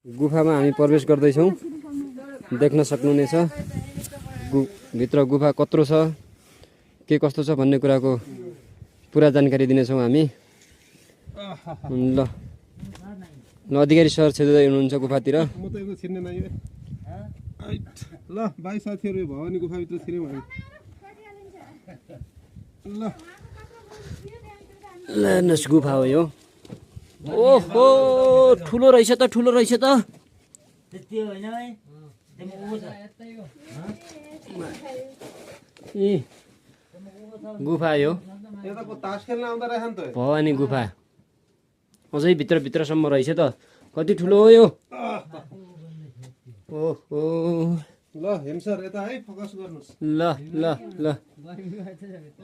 गुफामा हामी प्रवेश गर्दैछौँ। देख्न सक्नुहुनेछ भित्र गुफा कत्रो छ, के कस्तो छ भन्ने कुराको पुरा जानकारी दिनेछौँ हामी। ल ल अधिकारी सर छेदै हुनुहुन्छ गुफातिर। म त यो छिर्ने नै ल भाइ साथीहरु भवानी गुफाभित्र छिर्यौँ हामी। ल लानस गुफा हो यो। ओहो ठुलो रहेछ त, ठुलो रहेछ त। त्यति होइन है गुफा यो यता को तास खेल्न आउँदा रहेछ नि त। भवानी गुफा अझै भित्रसम्म रहेछ त। कति ठुलो हो यो। ओहो ल हेम सर यता है फोकस गर्नुस्। ल ल ल ल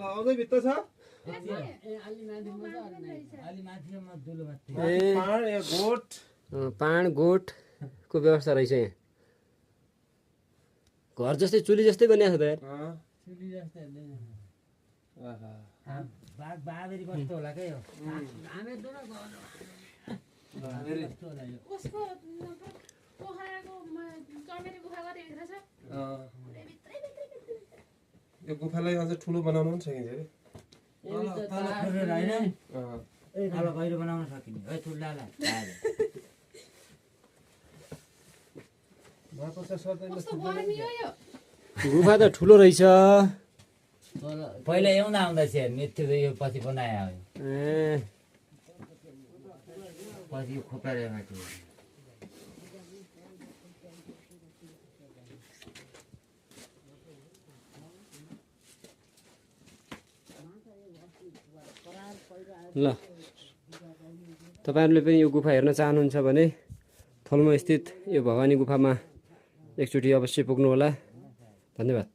अझै भित्र छ। पाण या गोठ पाण गोठको व्यवस्था रहेछ यहाँ। घर जस्तै चुली जस्तै बनिएको छ त यार। बाबेरी कस्तो होला के हो यो गुफालाई अझ ठुलो बनाउनु पनि सकिन्छ रे। अब गहिरो बनाउन सकिने है ठुल्लालाई गुफा त ठुलो रहेछ। पहिला एउन आउँदा चाहिँ मिथ्यो यो पछि बनायो पछि खोपेर माथि ल तपाईहरुले पनि यो गुफा हेर्न चाहनुहुन्छ भने थल्मो स्थित यो भवानी गुफामा एकचोटि अवश्य पुग्नुहोला। धन्यवाद।